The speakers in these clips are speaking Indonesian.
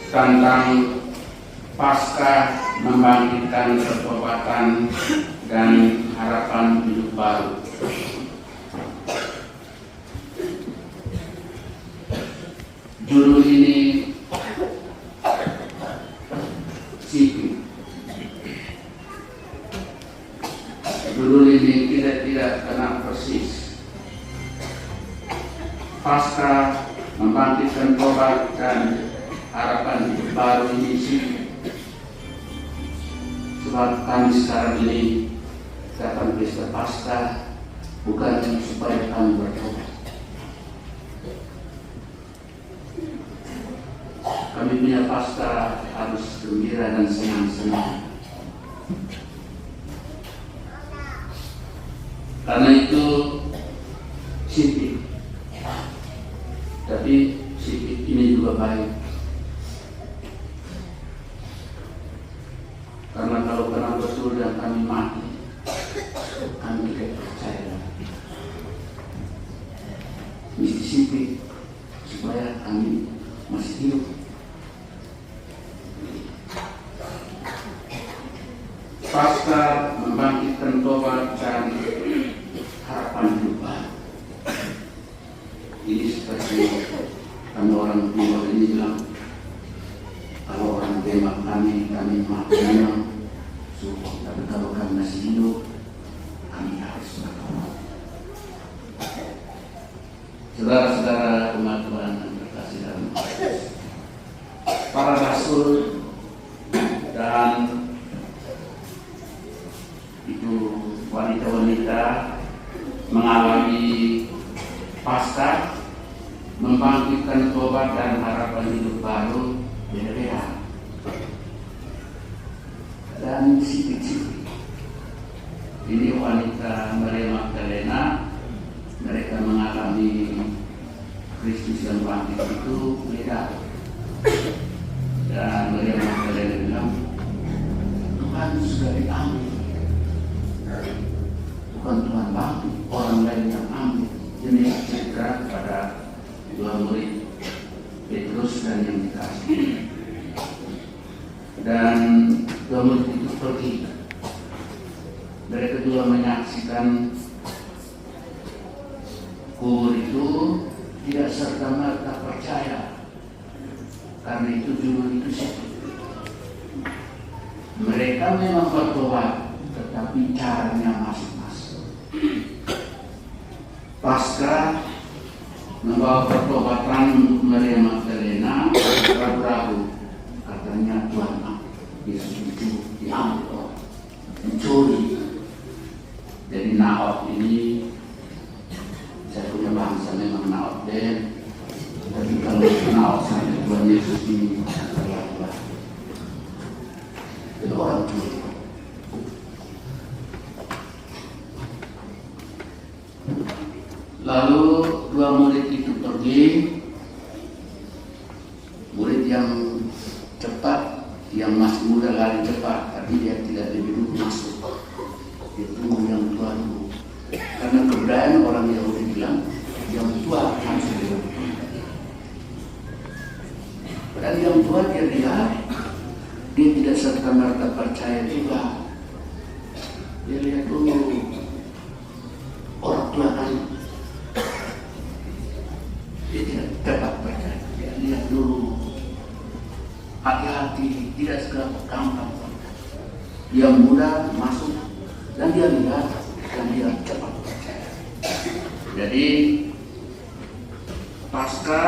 tentang pasca membangkitkan pertobatan dan harapan hidup baru. Judul ini sipil. Judul ini tidak kena persis. Pasca membangkitkan tobat dan harapan hidup baru ini sipil. Sebab kami sekarang ini datang pesta Paskah bukan supaya kami bertobat. Kami punya Paskah harus gembira dan senang-senang. Karena itu sipil. Tapi sipil ini juga baik. Karena kalau kena betul dan kami mati, kami tidak percaya. Mesti sipil supaya kami masih hidup. Pasca membangkitkan tobat dan harapan hidup baru. Ini seperti kami orang Timur ini bilang, kalau orang tembak kami mati memang suruh. Tapi kalau kami masih hidup, kami harus bertobat. Saudara-saudara umat Tuhan yang terkasih dalam Kristus, para rasul dan itu wanita-wanita mengalami Paskah, membangkitkan tobat dan harapan hidup baru beda-beda. Dan sipil-sipil ini wanita Maria Magdalena, mereka mengalami Kristus yang bangkit itu beda. Dan Maria Magdalena bilang, Tuhan sudah diambil, bukan Tuhan bangkit, orang lain yang ambil. Ini cerita kepada dua murid Petrus dan yang dikasih. Dan dua murid itu pergi. Mereka juga menyaksikan kubur itu tidak serta-merta percaya. Karena itu judul itu sipil. Mereka memang bertobat, tetapi caranya masing-masing. Pasca membawa pertobatan untuk Maria Magdalena, ragu-ragu. Katanya Tuhan Yesus itu diambil, dicuri. Jadi Naot ini, saya punya bangsa memang Naot deh. Tapi kalau Naot sampai Tuhan Yesus ini terlalu itu orang curi. Lalu dua murid itu pergi. Murid yang cepat, yang masih muda lari cepat, tapi dia tidak lebih dulu masuk. Itu yang tua dulu. Karena kebudayaan orang Yahudi bilang yang tua harus dulu. Dan yang tua dia lihat, dia tidak serta-merta percaya juga. Dia lihat dulu orang tua kan. Dia tidak dapat percaya. Dia lihat dulu, hati-hati, tidak segera gampang. Yang muda masuk dan dia lihat dan dia cepat percaya. Jadi pasca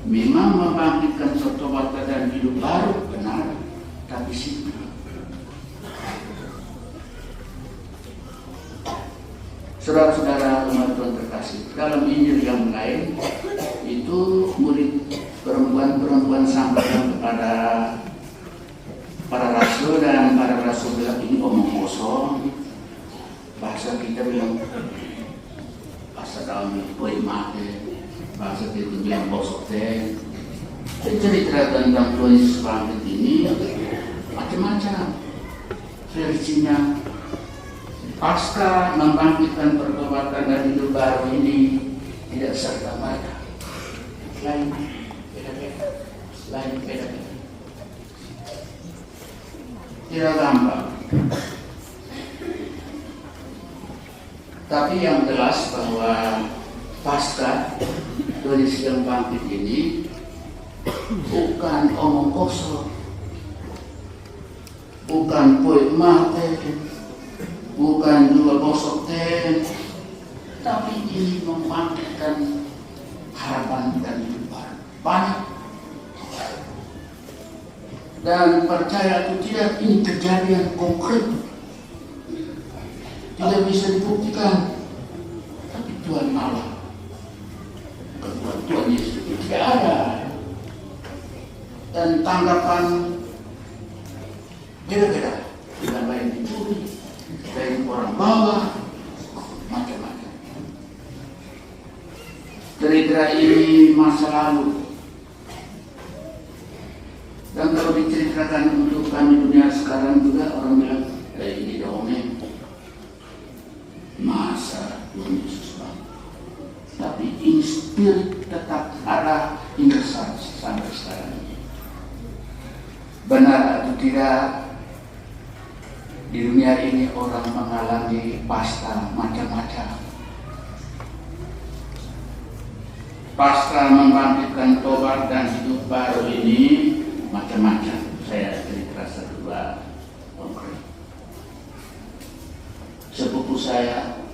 memang membangkitkan pertobatan dan hidup baru, benar, tapi sipil. Saudara-saudara umat Tuhan terkasih, dalam Injil yang lain itu murid perempuan sampaikan kepada para rasul dan para rasul bilang ini omong kosong. Bahasa kita bilang bahasa dalam boy mate, bahasa kita bilang bosok teh. Cerita tentang Tuhan Yesus bangkit ini macam-macam versinya. Pasca membangkitkan pertobatan dan hidup baru ini tidak serta-merta, lain beda-beda. tidak gampang. Tapi yang jelas bahwa pasca dari sidang bangkit ini bukan omong kosong, bukan poin mate, bukan juga bosok ten, tapi ini membangkitkan harapan dan harapan banyak. Dan percaya atau tidak, ini kejadian konkret, tidak bisa dibuktikan, tapi Tuhan Allah, Tuhan Yesus itu tidak ada. Dan tanggapan beda-beda, tidak lain dicuri, lain orang bawa, macam-macam. Cerita ini masa lalu. Dan kalau diceritakan untuk kami dunia sekarang juga orang bilang, ini dongeng. Masa Tuhan Yesus bangkit. Tapi in spirit tetap ada hingga sampai sekarang. Benar atau tidak, di dunia ini orang mengalami pasta macam-macam. Pasta membangkitkan tobat dan hidup baru ini macam-macam. Saya cerita satu dua konkret. Sepupu saya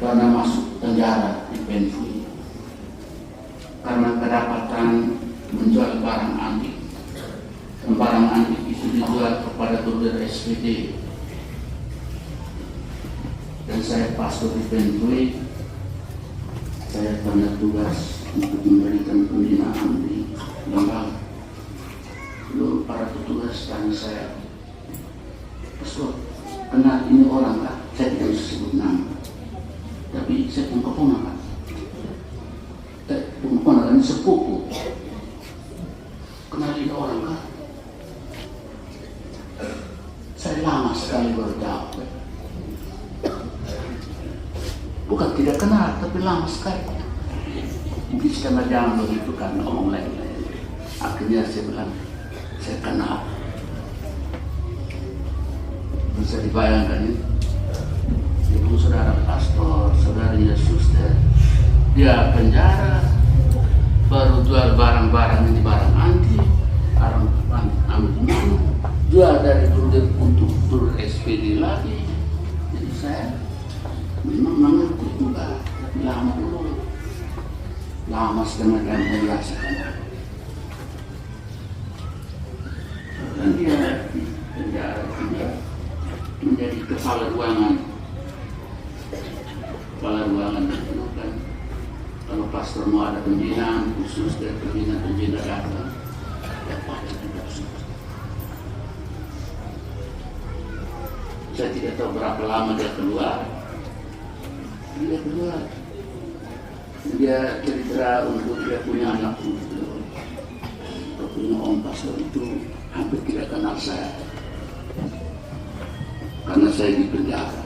pernah masuk penjara di Benfui karena kedapatan menjual barang antik. Barang antik itu dijual kepada kurir SPD. Dan saya pastor di Benfui. Saya pernah tugas untuk memberikan pembinaan di lembaga. Lalu para petugas tanya saya, "Pastor, kenal ini orang kah?" Saya tidak bisa sebut nama, tapi saya pun keponakan. Keponakan sepupu. Kenal ini orang kah? Saya lama sekali berjawab. Bukan tidak kenal, tapi lama sekali. Mungkin setengah jam begitu kan omong lain-lain. Akhirnya saya bilang, saya kenal. Bisa dibayangkan ya. Ibu saudara pastor, saudaranya suster, dia penjara, baru jual barang-barang ini barang antik, barang ambil jual dari kurir untuk tur SPD lagi. Jadi saya memang mengerti juga, tapi lama dulu, lama setengah jam menjelaskan. Dan dia menjadi kepala ruangan itu kan. Kalau pastor mau ada pembinaan khusus dan pembinaan datang, ya pada tidak khusus. Saya tidak tahu berapa lama dia keluar. Dia cerita untuk dia punya anak itu, punya om pastor itu hampir tidak kenal saya karena saya di penjara.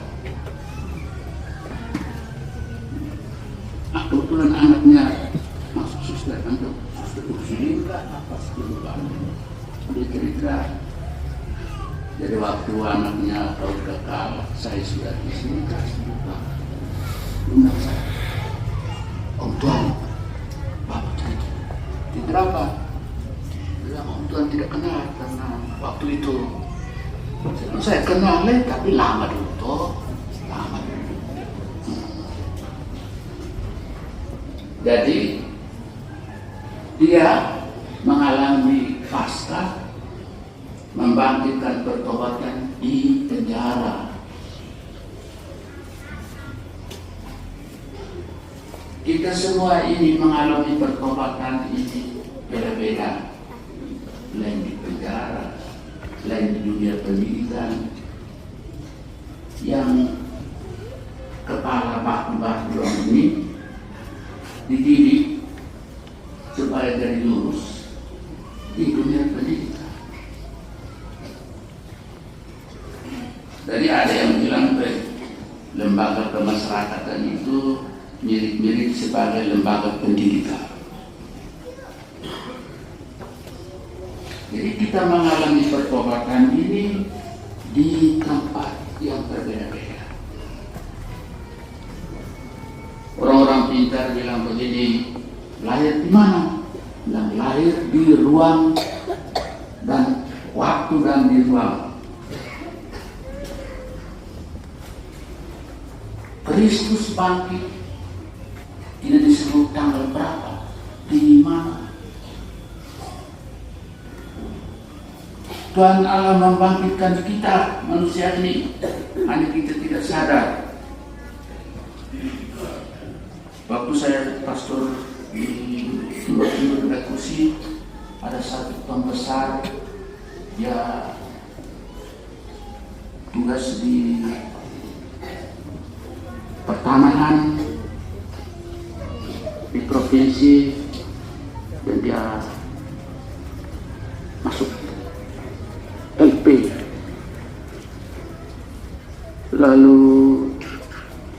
Kebetulan anaknya masuk suster kan, suster usia apa sih dia cerita. Jadi waktu anaknya tahu kekal, saya sudah di sini kasih lupa. Undang saya, Om Tuhan, Bapak cerita. Tidak apa? Bilang Om Tuhan tidak kenal karena waktu itu saya kenal tapi lama dulu toh, lama dulu. Jadi dia mengalami pasca membangkitkan pertobatan di penjara. Kita semua ini mengalami pertobatan ini beda-beda. Lain di penjara, lain di dunia pendidikan. Yang kepala batu-batu ini dididik supaya jadi lurus di dunia pendidikan. Jadi ada yang bilang lembaga kemasyarakatan itu mirip-mirip sebagai lembaga pendidikan. Jadi kita mengalami pertobatan ini di tempat yang berbeda-beda. Orang-orang pintar bilang begini, lahir di mana? Bilang lahir di ruang dan waktu dan di ruang. Kristus bangkit tidak disebut tanggal berapa, di mana. Tuhan Allah membangkitkan kita manusia ini, hanya kita tidak sadar. Waktu saya pastor di Timur Kursi, ada satu pembesar, dia tugas di pertanahan di provinsi, dan dia masuk LP. Lalu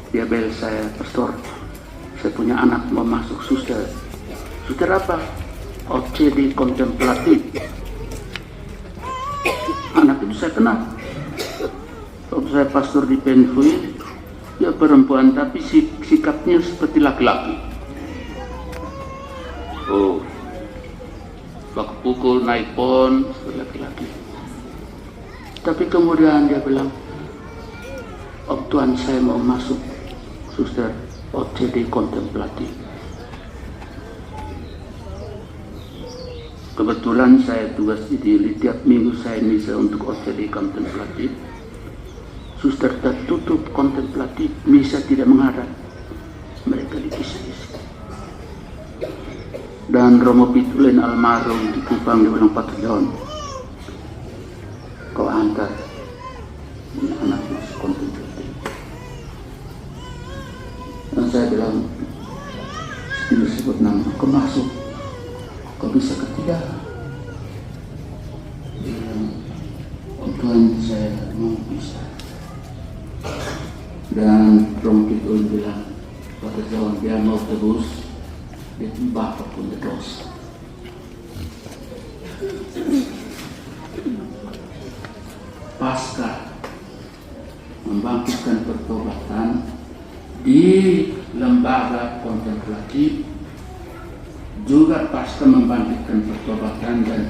dia bel saya, pastor, saya punya anak mau masuk suster. Suster apa? OCD kontemplatif. Anak itu saya kenal. Waktu saya pastor di Penfui, dia perempuan tapi sikapnya seperti laki-laki. Oh, waktu pukul naik pon seperti laki-laki. Tapi kemudian dia bilang, "Om Tuhan, saya mau masuk suster OCD kontemplatif." Kebetulan saya tugas di Dili, tiap minggu saya misa untuk OCD kontemplatif. Suster tertutup kontemplatif, misa tidak menghadap, mereka dikisi-kisi. Dan Romo Pitulin almarhum di Kupang, dia bilang, "Pak John, kau antar ini anak masuk kontemplatif." Dan saya bilang, tidak sebut nama, kau masuk, kau bisa ketiga. Dia bilang, "Oh Tuhan, saya mau bisa." Dan Romo Pitulin bilang, "Pak John, dia mau terus, dia tiba apapun dosa." Pasca membangkitkan pertobatan di lembaga kontemplatif, juga pasca membangkitkan pertobatan dan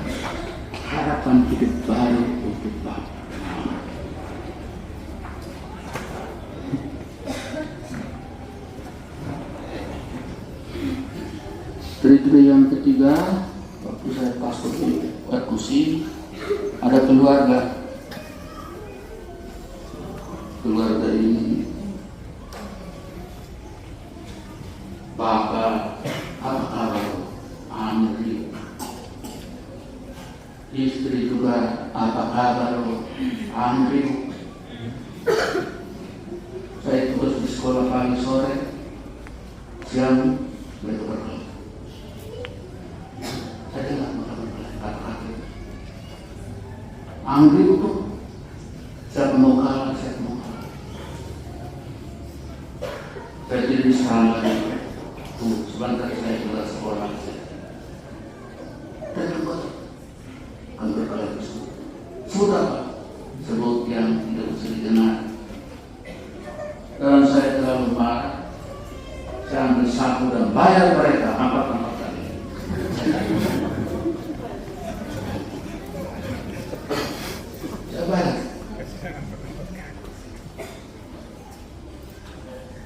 harapan hidup baru untuk Bapak. Cerita yang ketiga, waktu saya pastor di Kursi, ada keluarga ini Bapak Andri, istri juga Andri. Saya tugas di sekolah pagi sore, siang mereka berkeluarga. Saya tidak kata-kata Andri itu saya mau kalah. Saya tidak diserang lagi. Sebentar saya juga sekolah. Dan juga kan berkali sudah sebut yang tidak bisa didengar. Dan saya terlalu marah. Saya ambil sapu dan bayar mereka 4 kali. Saya bayar.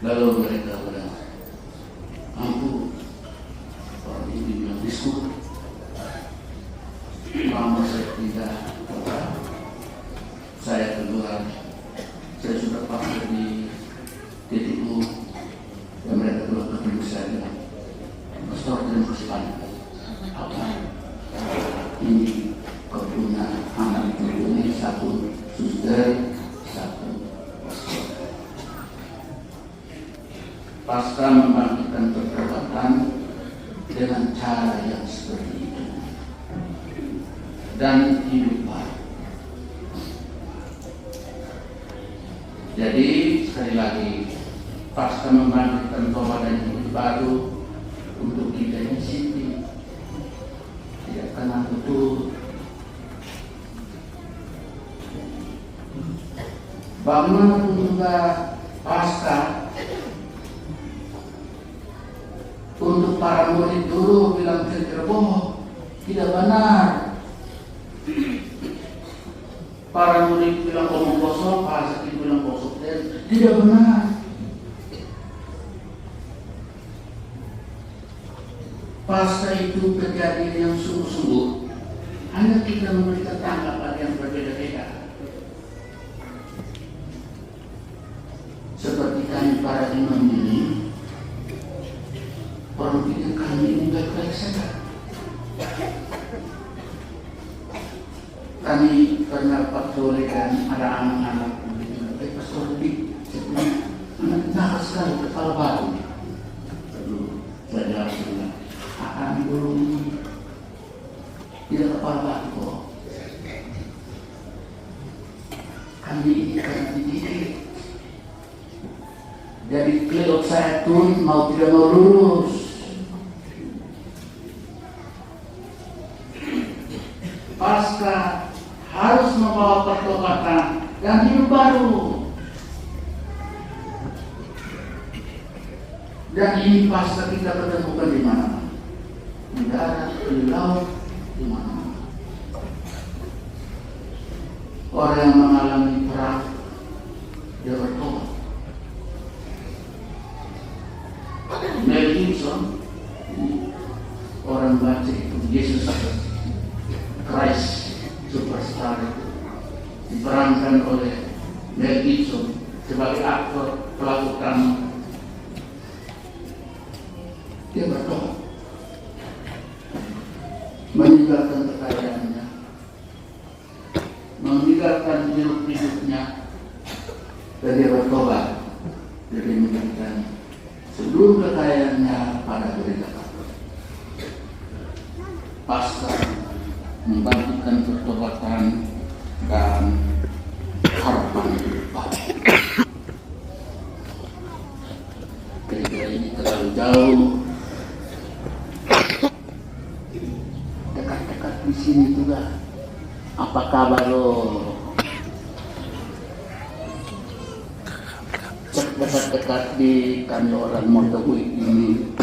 Lalu mereka bilang, "Ampun, orang ini bilang diskut." Lama saya tidak tahu. Saya keluar, saya sudah pastor di TTU, dan mereka keluar ketemu saya bilang, "Pastor, terima kasih banyak. Apa? Ini kau punya anak itu ini satu suster, satu pastor." Pasca membangkitkan pertobatan dengan cara yang seperti itu dan hidup baru. Jadi sekali lagi, pasca membangkitkan tobat dan hidup baru untuk kita yang sini tidak kenal betul Bagaimanapun juga pasca untuk para murid dulu bilang bohong, tidak benar. Para murid bilang omong kosong, pasca bilang kosong, tidak benar. Pasca itu kejadian yang sungguh-sungguh, hanya kita memberikan tanggapan yang berbeda-beda. Seperti kami para imam ini, orang pikir kami ini baik-baik saja. Kami pernah patroli dan ada anak-anak pastor lebih, anak nakal sekali, kepala batu. Lalu saya bilang, kami belum tidak kepala batu kok. Kami ini karena dididik. Jadi keliok saya tun mau tidak mau lulus. Pasca harus membawa pertobatan dan hidup baru. Dan ini pasca kita ketemukan di mana-mana. Di darat, di laut, di mana-mana. Orang yang mengalami perang, dia bertobat. Mel Gibson, orang baca itu Yesus Christ Superstar itu diperankan oleh Mel Gibson sebagai aktor pelaku utama. Dia bertobat, meninggalkan kekayaannya, meninggalkan hidup-hidupnya, dan dia bertobat. Dia meninggalkan seluruh kekayaannya pada gereja Katolik. Pasca membangkitkan pertobatan dan harapan hidup baru. Gereja ini terlalu jauh, dekat-dekat di sini juga. Apa kabar lo? Dekat-dekat di kami orang Montagui ini.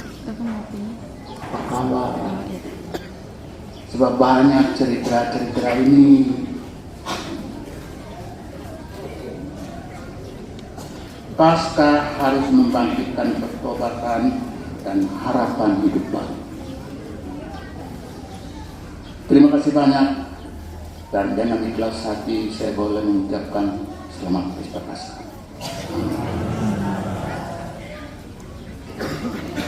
Apa kabar? Sebab banyak cerita-cerita ini. Pasca harus membangkitkan pertobatan dan harapan hidup baru. Terima kasih banyak, dan dengan ikhlas hati saya boleh mengucapkan selamat Pesta Paskah.